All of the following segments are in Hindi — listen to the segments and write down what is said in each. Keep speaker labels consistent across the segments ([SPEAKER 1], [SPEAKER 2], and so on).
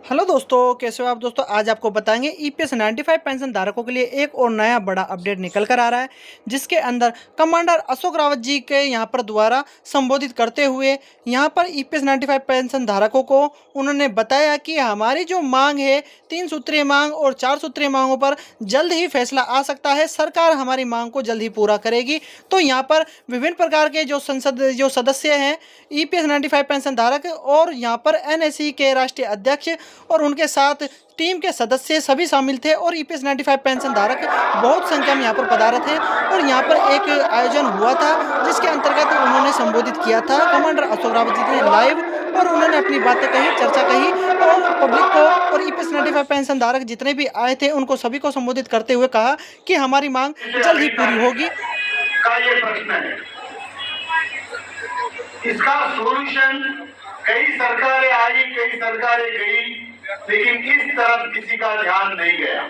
[SPEAKER 1] हेलो दोस्तों, कैसे हो आप दोस्तों। आज आपको बताएंगे ईपीएस 95 पेंशन धारकों के लिए एक और नया बड़ा अपडेट निकल कर आ रहा है, जिसके अंदर कमांडर अशोक रावत जी के यहां पर द्वारा संबोधित करते हुए यहां पर ईपीएस 95 पेंशन धारकों को उन्होंने बताया कि हमारी जो मांग है 3 सूत्रीय मांग और 4 सूत्रीय मांगों पर जल्द ही फैसला आ सकता है। सरकार हमारी मांग को जल्द ही पूरा करेगी। तो यहाँ पर विभिन्न प्रकार के जो सदस्य हैं ईपीएस 95 पेंशन धारक और यहाँ पर एनएसई के राष्ट्रीय अध्यक्ष और उनके साथ टीम के सदस्य सभी शामिल थे और ईपीएस 95 पेंशन धारक बहुत संख्या में यहाँ पर पधारे थे और यहाँ पर एक आयोजन हुआ था जिसके अंतर्गत उन्होंने संबोधित किया था। कमांडर अशोक रावत जी ने लाइव और उन्होंने अपनी बातें कही, चर्चा कही और पब्लिक को और ईपीएस 95 पेंशन धारक जितने भी आए थे उनको सभी को संबोधित करते हुए कहा कि हमारी मांग जल्द ही पूरी होगी।
[SPEAKER 2] का ये प्रश्न है, इसका सोल्यूशन कई सरकारें आई, कई सरकारें गई, लेकिन इस तरफ किसी का ध्यान नहीं गया।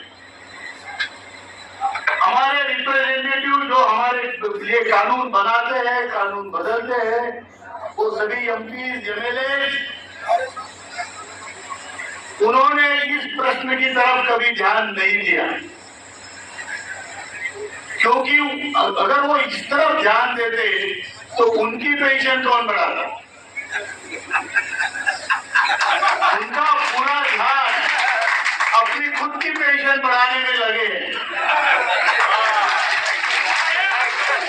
[SPEAKER 2] हमारे रिप्रेजेंटेटिव जो हमारे लिए कानून बनाते हैं, कानून बदलते हैं, वो सभी एमपी एमएलए, उन्होंने इस प्रश्न की तरफ कभी ध्यान नहीं दिया, क्योंकि अगर वो इस तरफ ध्यान देते तो उनकी पेंशन कौन बढ़ाता। उनका पूरा ध्यान अपनी खुद की पेंशन बढ़ाने में लगे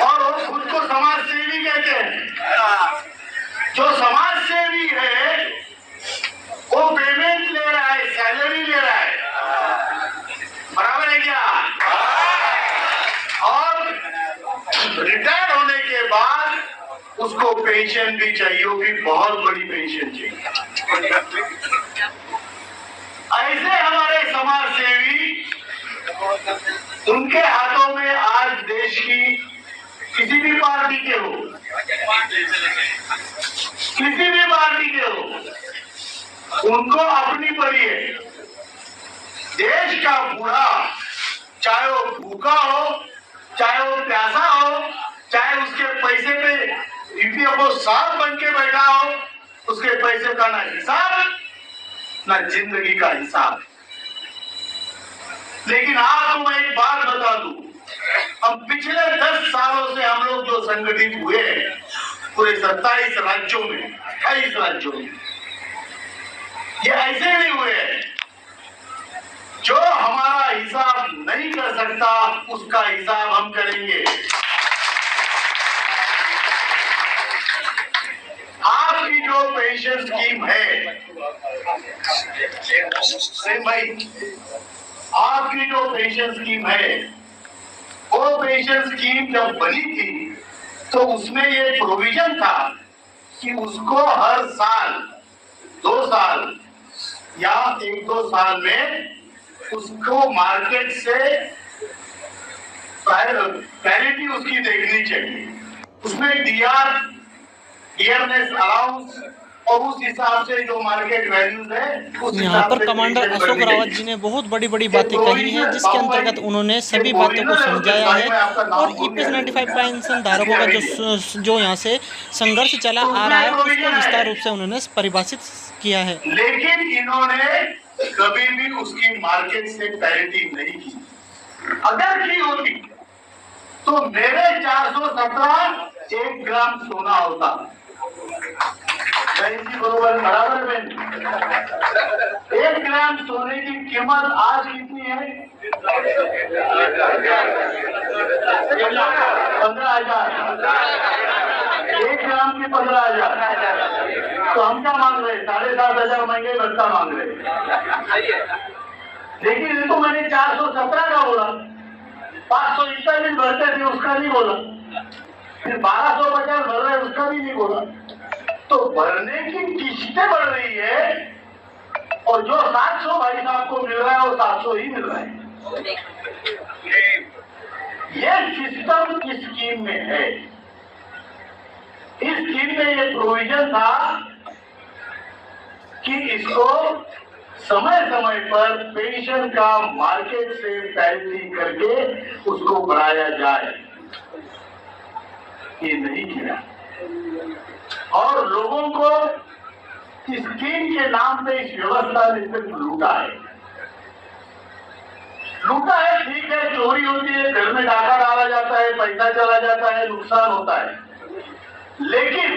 [SPEAKER 2] और वो खुद को समाज सेवी कहते हैं। जो समाज सेवी है वो पेमेंट ले रहा है, सैलरी ले रहा है, बराबर है क्या? और रिटायर होने के बाद उसको पेंशन भी चाहिए, वो भी बहुत बड़ी पेंशन चाहिए। ऐसे हमारे समाज सेवी, उनके हाथों में आज देश की किसी भी पार्टी के हो, किसी भी पार्टी के हो, उनको अपनी पड़ी है। देश का बूढ़ा, चाहे वो भूखा हो, चाहे वो प्यासा हो, चाहे उसके पैसे पे ईपीएफओ साहब बन के बैठा हो, उसके पैसे का ना हिसाब ना जिंदगी का हिसाब। लेकिन आपको मैं एक बात बता दूं, हम पिछले 10 सालों से हम लोग जो संगठित हुए पूरे 27 राज्यों में, 28 राज्यों में, ये ऐसे नहीं हुए। जो हमारा हिसाब नहीं कर सकता उसका हिसाब हम करेंगे। आपकी जो पेंशन स्कीम है भाई, आपकी जो पेंशन स्कीम है, वो पेंशन स्कीम जब बनी थी तो उसमें ये प्रोविजन था कि उसको हर साल 2 साल या 1-2 साल में उसको मार्केट से पैरिटी उसकी देखनी चाहिए। उसमें डियरनेस अलाउंस और उस हिसाब से जो मार्केट वैल्यूज है,
[SPEAKER 1] यहाँ पर कमांडर अशोक रावत जी ने बहुत बड़ी बड़ी बातें कही हैं, जिसके अंतर्गत उन्होंने सभी बातों को समझाया है और ईपीएस 95 पेंशन धारकों का जो यहाँ से संघर्ष चला आ रहा है उसको विस्तार रूप से उन्होंने परिभाषित किया है।
[SPEAKER 2] लेकिन इन्होंने कभी भी उसकी मार्केट से पैरिटी नहीं की। अगर की होती तो मेरे 417 1 ग्राम सोना होता। बरोबर, बराबर में 1 ग्राम सोने की कीमत आज कितनी है? 15,000। 1 ग्राम की 15,000। तो हम क्या मांग रहे? 7,500 महंगे भत्ता मांग रहे। लेकिन ये तो मैंने 417 का बोला, 541 भरते थे उसका नहीं बोला, फिर 1250 भर रहे उसका भी नहीं बोला। तो भरने की किस्तें बढ़ रही है और जो 700 भाई साहब को मिल रहा है वो 700 ही मिल रहा है। ये सिस्टम इस स्कीम में है। इस स्कीम में ये प्रोविजन था कि इसको समय समय पर पेंशन का मार्केट से पैरिटी करके उसको बढ़ाया जाए। ये नहीं किया और लोगों को इस स्कीम के नाम पे इस व्यवस्था ने सिर्फ लूटा है। लूटा है, ठीक है, चोरी होती है, घर में डाका डाला जाता है, पैसा चला जाता है, नुकसान होता है, लेकिन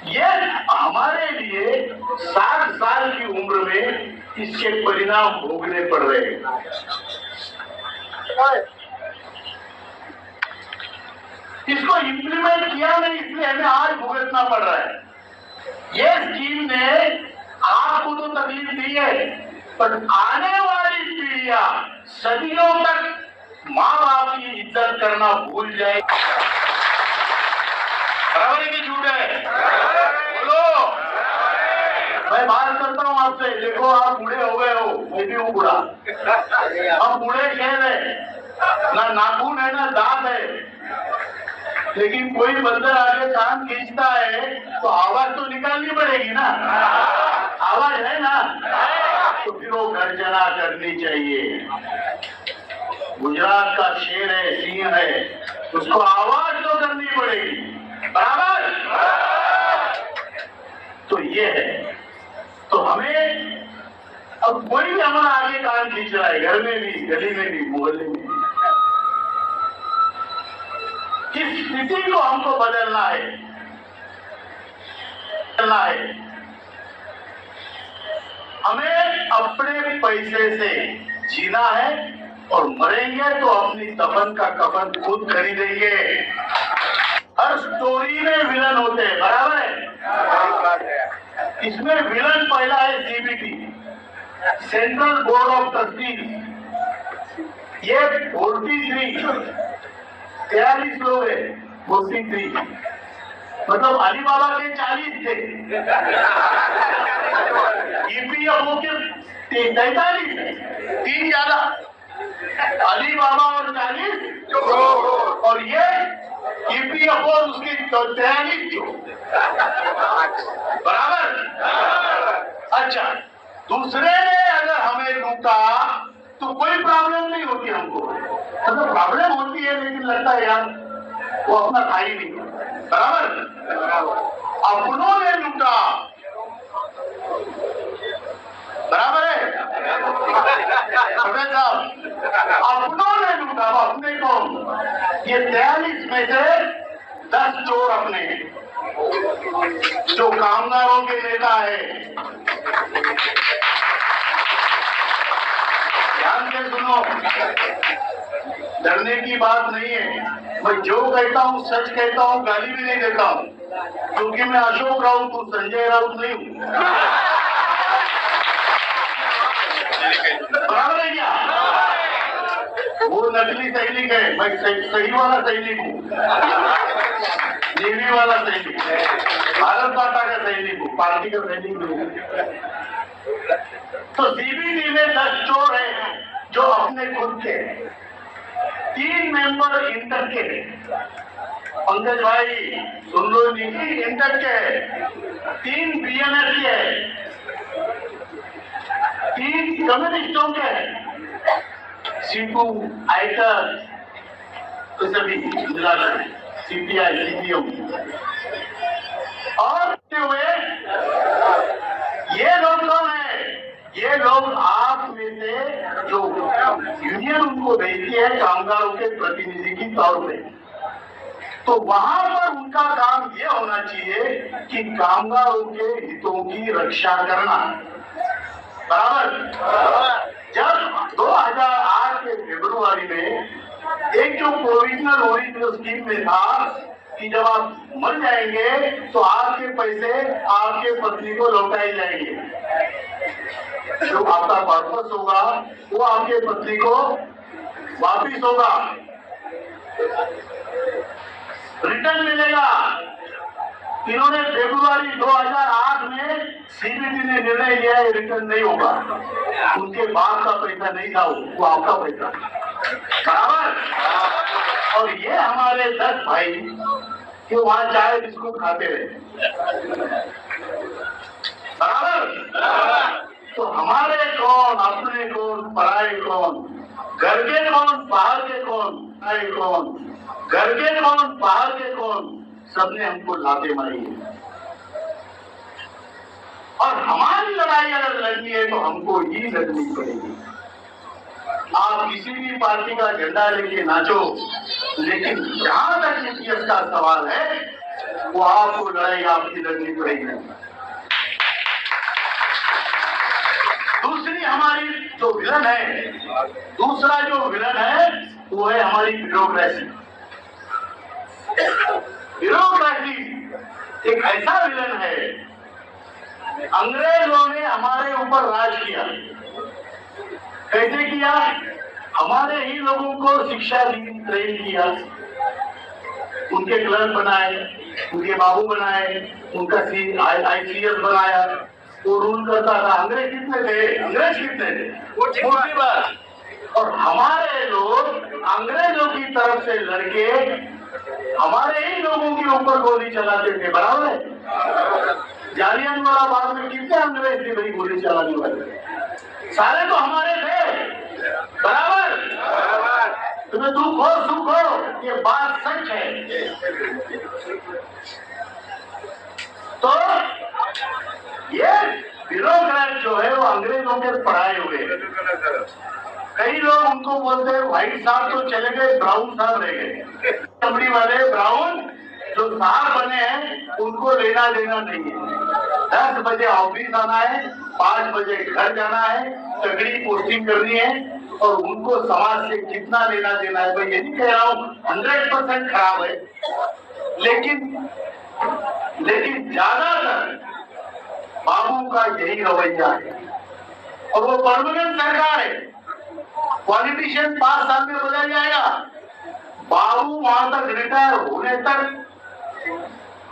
[SPEAKER 2] ये हमारे लिए 60 साल की उम्र में इसके परिणाम भोगने पड़ रहे हैं। इसको इम्प्लीमेंट किया नहीं, इसलिए हमें आज भुगतना पड़ रहा है। ये स्कीम ने आपको तो तकलीफ दी है, पर आने वाली पीढ़ियां सदियों तक माँ बाप की इज्जत करना भूल जाए। बराबर है कि झूठ है? बोलो। मैं बात करता हूँ आपसे, देखो आप बूढ़े हो गए हो, मैं भी हूँ बूढ़ा, हम बूढ़े शहर है, ना नाखून है ना दांत है, लेकिन कोई बंदर आके कान खींचता है तो आवाज तो निकालनी पड़ेगी ना, आवाज है ना, तो फिर वो गर्जना करनी चाहिए। गुजरात का शेर है, सिंह है, उसको आवाज तो करनी पड़ेगी, बराबर। तो ये है, तो हमें अब कोई भी हमारा आगे कान खींच रहा है, घर में भी, गली में भी, मोहल्ले में, इस स्थिति को हमको बदलना है, हमें अपने पैसे से जीना है और मरेंगे तो अपनी दफन का कफन खुद खरीदेंगे। हर स्टोरी में विलन होते हैं, बराबर है? इसमें विलन पहला है CBT, central board of trustees. ये 43 लोग है, 43 मतलब अली बाबा के 40 थे, ईपीएफओ के 43, 3 ज्यादा, अली बाबा और 40 और ये ईपीएफओ और उसकी 43 बराबर। अच्छा, दूसरे ने अगर हमें लूटा तो कोई प्रॉब्लम नहीं होती हमको, मतलब प्रॉब्लम होती है, लेकिन लगता है यार वो अपना था ही नहीं, बराबर। अपनों ने लूटा, बराबर है साहब, अपनों ने लूटा, अपने को। ये 43 में से 10 चोर अपने हैं, जो कामगारों के नेता है। ध्यान से सुनो, डरने की बात नहीं है, मैं जो कहता हूँ सच कहता हूँ, गाली भी नहीं देता हूँ, क्योंकि मैं अशोक राउत हूँ, संजय राउत नहीं हूँ, बराबर है क्या? वो नकली सैनिक है, मैं सही वाला सैनिक हूँ, नेवी वाला सैनिक, भारत माता का सैनिक हूँ, पार्टी का सैनिक नहीं। तो सीबीटी में 10 चोर हैं जो अपने खुद के, 3 मेंबर इंटर के, पंकज भाई सुन लो, निकी इंटर के, 3 बीएनएस के, 3 कम्युनिस्टों के, सीटू आइटर तो सभी मिलाकर सीपीआई सीपीएम और हुए ये लोग कौन है? ये लोग आप में से जो यूनियन उनको भेजती है कामगारों के प्रतिनिधि की तौर पे, तो वहां पर उनका काम ये होना चाहिए कि कामगारों के हितों की रक्षा करना, बराबर। जब 2008 के फरवरी में एक जो प्रोविजनल ओरिजिनल स्कीम में था कि जब आप मर जाएंगे तो आपके पैसे आपके पत्नी को लौटाए जाएंगे, जो आपका पर्पस होगा वो आपके पत्नी को वापिस होगा, रिटर्न मिलेगा। इन्होंने फरवरी 2008 में सीबीटी ने निर्णय लिया है रिटर्न नहीं होगा, उनके बाप का पैसा नहीं था, वो आपका पैसा, बराबर। और ये हमारे 10 भाई कि वहां चाय बिस्कुट खाते रहे, बराबर। तो हमारे कौन, अपने कौन, पराए कौन, घर के कौन, बाहर के कौन, पराए कौन, घर के कौन, बाहर के कौन, सबने हमको लाते मारी है। और हमारी लड़ाई अगर लड़नी है तो हमको ही लड़नी पड़ेगी। आप किसी भी पार्टी का झंडा लेके नाचो, लेकिन जहां तक ईपीएस का सवाल है वो आपको लड़ाई आपकी लड़नी पड़ेगी। दूसरी हमारी जो विलन है, दूसरा जो विलन है वो है हमारी ब्यूरोक्रेसी। ब्यूरोक्रेसी एक ऐसा विलन है, अंग्रेजों ने हमारे ऊपर राज किया। कैसे किया? हमारे ही लोगों को शिक्षा दी, ट्रेन किया, उनके क्लर्क बनाए, उनके बाबू बनाए, उनका ICS बनाया, वो रूल करता था। अंग्रेज कितने थे? अंग्रेज कितने थे? वो छोटी बात। और हमारे लोग अंग्रेजों की तरफ से लड़के हमारे ही लोगों के ऊपर गोली चलाते थे। बराबर है? जालियांवाला बाग में कितने अंग्रेज थे भाई गोली चलाने वाले? सारे तो हमारे थे। बराबर? तुम्हें दुख हो सुख हो, ये बात सच है। तो ये ब्यूरोक्रेट जो है वो अंग्रेजों के पढ़ाए हुए हैं। कई लोग उनको बोलते हैं व्हाइट साहब तो चले गए, ब्राउन साहब रह गए। चमड़ी वाले ब्राउन जो साहब बने हैं उनको लेना देना नहीं है। 10 बजे ऑफिस आना है, 5 बजे घर जाना है, तगड़ी पोस्टिंग करनी है और उनको समाज से कितना लेना देना है। मैं ये नहीं कह रहा हूँ 100% खराब है, लेकिन ज्यादातर बाबू का यही रवैया है। और वो परमानेंट सरकार है, पॉलिटिशियन 5 साल में बदल जाएगा, बाबू वहां तक रिटायर होने तक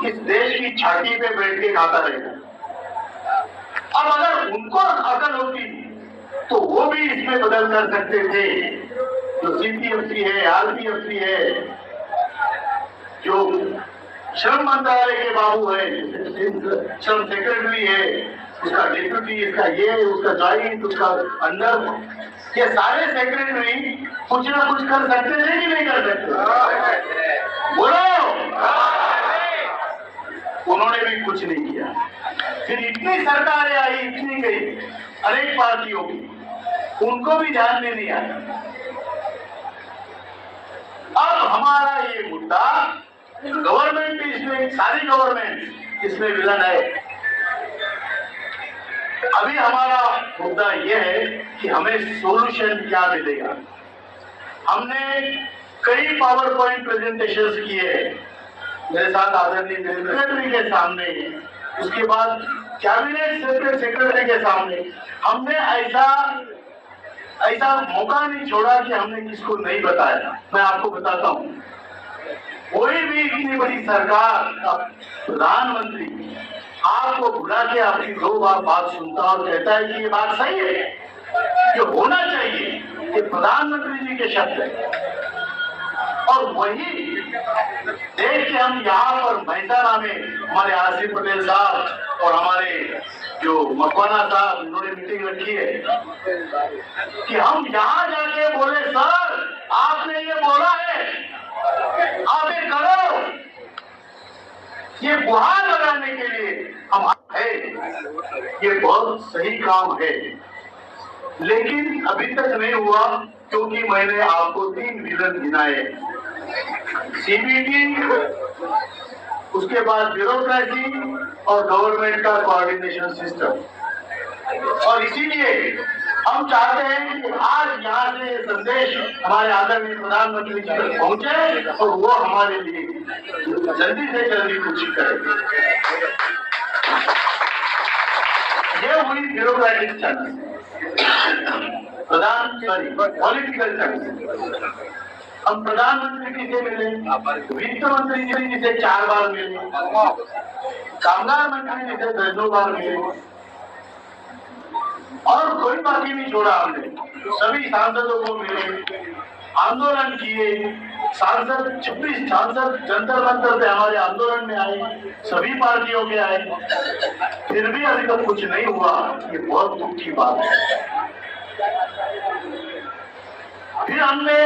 [SPEAKER 2] इस देश की छाती पे बैठ के खाता रहेगा। अब अगर उनको अकल होती तो वो भी इसमें बदल कर सकते थे। जो CPFC है, RPFC है, जो श्रम मंत्रालय के बाबू है, श्रम सेक्रेटरी है, उसका डिप्यूटी, इसका ये, उसका जॉइंट, उसका अंडर, ये सारे सेक्रेटरी कुछ ना कुछ कर सकते थे कि नहीं कर सकते? बोलो। उन्होंने भी कुछ नहीं किया। फिर इतनी सरकारें आई, इतनी गई अनेक पार्टियों की, उनको भी ध्यान में नहीं आया। अब हमारा ये मुद्दा, गवर्नमेंट भी इसमें, सारी गवर्नमेंट इसमें विलन है। अभी हमारा मुद्दा यह है कि हमें सोल्यूशन क्या मिलेगा। हमने कई पावर पॉइंट प्रेजेंटेशंस किए मेरे साथ आदरणीय सेक्रेटरी के सामने, उसके बाद कैबिनेट सेक्रेटरी के सामने। हमने ऐसा मौका नहीं छोड़ा कि हमने किसको नहीं बताया। मैं आपको बताता हूँ, कोई भी इतनी बड़ी सरकार का प्रधानमंत्री आपको बुला के आपकी 2 बार बात सुनता और कहता है कि ये बात सही है, जो होना चाहिए, ये प्रधानमंत्री जी के शब्द है। और वही देख के हम यहाँ पर मेहसाना में हमारे आसिफ पटेल साहब और हमारे जो मकवाना साहब, उन्होंने मीटिंग रखी है कि हम यहाँ जाके बोले सर आपने ये बोला है, आप ये करो। ये गुहार लगाने के लिए हम है, ये बहुत सही काम है, लेकिन अभी तक नहीं हुआ क्योंकि मैंने आपको 3 विजन गिनाए। CBT, उसके बाद ब्यूरोक्रेसी और गवर्नमेंट का कोऑर्डिनेशन सिस्टम। और इसीलिए हम चाहते हैं कि आज यहाँ से संदेश हमारे आदरणीय प्रधानमंत्री जी तक पहुंचे और वो हमारे लिए जल्दी से जल्दी कुछ करें। ये हुई ब्यूरोक्रेटिक चैनल, पॉलिटिकल चैनल। हम प्रधानमंत्री जी से मिले, वित्त मंत्री जी से 4 बार मिले, कामगार मंत्री जी से 10 बार मिले और कोई बाकी नहीं छोड़ा हमने। सभी सांसदों को मिले, आंदोलन किए, सांसद 26 सांसद जंतर मंतर पे हमारे आंदोलन में आए, सभी पार्टियों के आए, फिर भी अभी तक कुछ नहीं हुआ। ये बहुत दुख की बात है। फिर हमने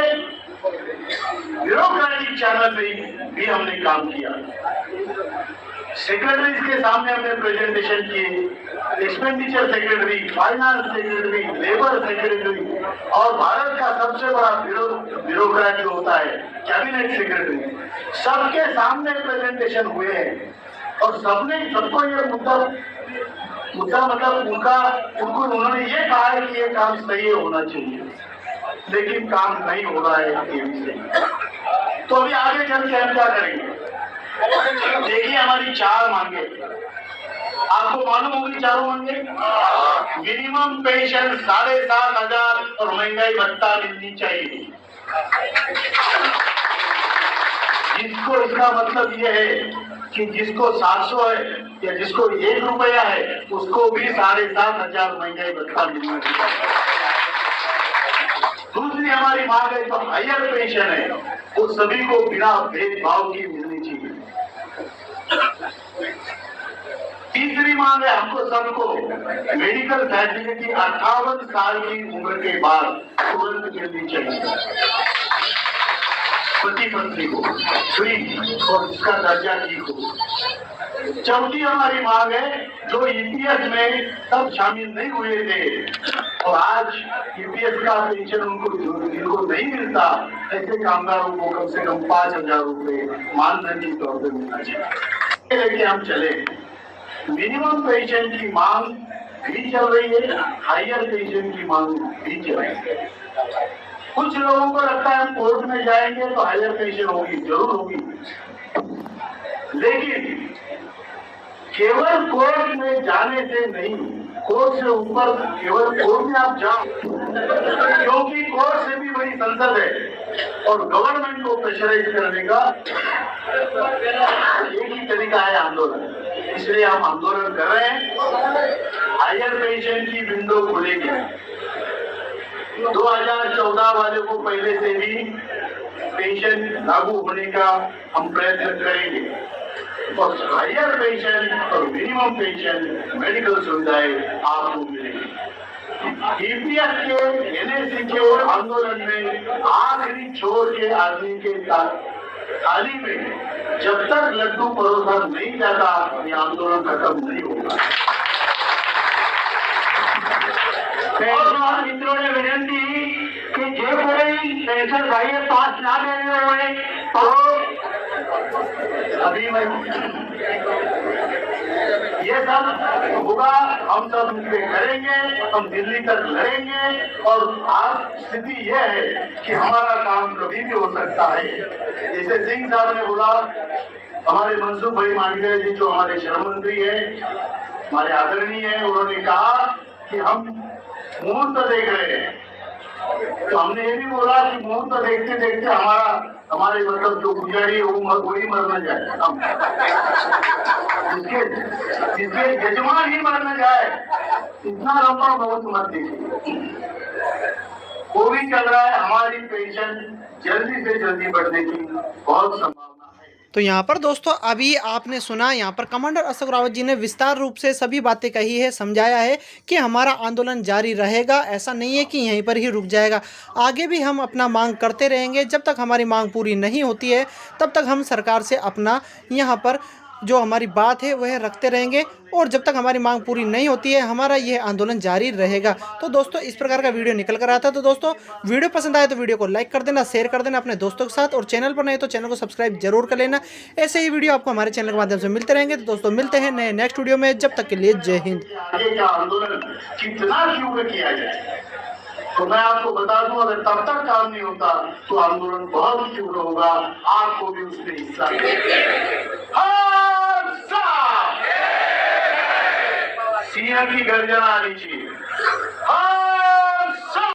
[SPEAKER 2] ब्यूरोक्रेटिक चैनल पे भी हमने काम किया। सेक्रेटरीज के सामने हमने प्रेजेंटेशन किए, expenditure secretary, finance secretary, labour secretary और भारत का सबसे बड़ा ब्यूरोक्रेट जो होता है कैबिनेट सेक्रेटरी, सबके सामने प्रेजेंटेशन हुए हैं और सबको ये मुद्दा मतलब उनको उन्होंने ये कहा है कि ये काम सही होना चाहिए, लेकिन काम नहीं हो रहा है टीवी से। तो अभी आगे चल के हम क्या करेंगे? देखिए हमारी 4 मांगे, आपको मालूम होगी चारों मांगे। मिनिमम पेंशन 7,500 और महंगाई भत्ता मिलनी चाहिए। जिसको इसका मतलब ये है कि जिसको 700 है या जिसको 1 रुपया है उसको भी 7,500 महंगाई भत्ता मिलना चाहिए। दूसरी हमारी मांग है जो हायर पेंशन है वो सभी को बिना भेदभाव की मिलनी चाहिए। तीसरी मांग है हमको सबको मेडिकल फैसिलिटी 58 साल की उम्र के बाद तुरंत मिलनी चाहिए, पति पत्नी को फ्री और इसका दर्जा ठीक हो। चौथी हमारी मांग है जो ईपीएस में तब शामिल नहीं हुए थे और आज ईपीएस का पेंशन जिनको नहीं मिलता, ऐसे कामगारों को कम से कम 5,000 रुपए मानधन के तौर पर मिलना चाहिए। लेके हम चले, मिनिमम पेंशन की मांग भी चल रही है, हायर पेंशन की मांग भी चल रही है। कुछ लोगों को लगता है हम कोर्ट में जाएंगे तो हायर पेंशन होगी, जरूर होगी, लेकिन केवल कोर्ट में जाने से नहीं, कोर्ट से ऊपर केवल कोर्ट में आप जाओ, क्योंकि कोर्ट से भी बड़ी संसद है और गवर्नमेंट को प्रेशराइज करने का एक ही तरीका है आंदोलन। इसलिए हम आंदोलन कर रहे हैं। हायर पेंशन की विंडो खुलेगी। 2014 वाले को पहले से भी पेंशन लागू होने का हम प्रयत्न करेंगे और हायर पेंशन और मिनिमम पेंशन मेडिकल सुविधाएं आपको मिलेगी। ईपीएस के एनएसी के आंदोलन में आखिरी छोर के आदमी के थाली में जब तक लड्डू परोसा नहीं जाता ये आंदोलन खत्म नहीं होगा। मित्रों ने विनंती कि जो कोई पेंशन भाई पास ना देने हुए तो अभी मैं ये सब होगा, हम सब इस पे करेंगे, हम दिल्ली तक लड़ेंगे और आज स्थिति यह है कि हमारा काम कभी भी हो सकता है। जैसे सिंह साहब ने बोला, हमारे मनसुख भाई मांडविया जी जो हमारे श्रम मंत्री है, हमारे आदरणीय है, उन्होंने कहा कि हम मुहूर्त देख रहे हैं, तो हमने ये भी बोला कि मुहूर्त देखते देखते हमारे मतलब जो पुजारी है वही मर न जाए, जिसके यजमान ही मर न जाए, इतना लंबा बहुत मत देखिए। वो भी चल रहा है, हमारी पेंशन जल्दी से जल्दी बढ़ने की बहुत संभावना।
[SPEAKER 1] तो यहाँ पर दोस्तों अभी आपने सुना, यहाँ पर कमांडर अशोक रावत जी ने विस्तार रूप से सभी बातें कही है, समझाया है कि हमारा आंदोलन जारी रहेगा, ऐसा नहीं है कि यहीं पर ही रुक जाएगा, आगे भी हम अपना मांग करते रहेंगे। जब तक हमारी मांग पूरी नहीं होती है तब तक हम सरकार से अपना यहाँ पर जो हमारी बात है वह रखते रहेंगे और जब तक हमारी मांग पूरी नहीं होती है हमारा यह आंदोलन जारी रहेगा। तो दोस्तों इस प्रकार का वीडियो निकल कर आता है। तो दोस्तों वीडियो पसंद आए तो वीडियो को लाइक कर देना, शेयर कर देना अपने दोस्तों के साथ और चैनल पर नए तो चैनल को सब्सक्राइब जरूर कर लेना। ऐसे ही वीडियो आपको हमारे चैनल के माध्यम से मिलते रहेंगे। तो दोस्तों मिलते हैं नए नेक्स्ट वीडियो में, जब तक के लिए जय हिंद।
[SPEAKER 2] आंदोलन कितना तीव्र किया जाए तो मैं आपको बता दूं, अगर तब तक काम नहीं होता तो आंदोलन बहुत तीव्र होगा, आपको भी उसमें हिस्सा सिंह की गर्जना आनी चाहिए।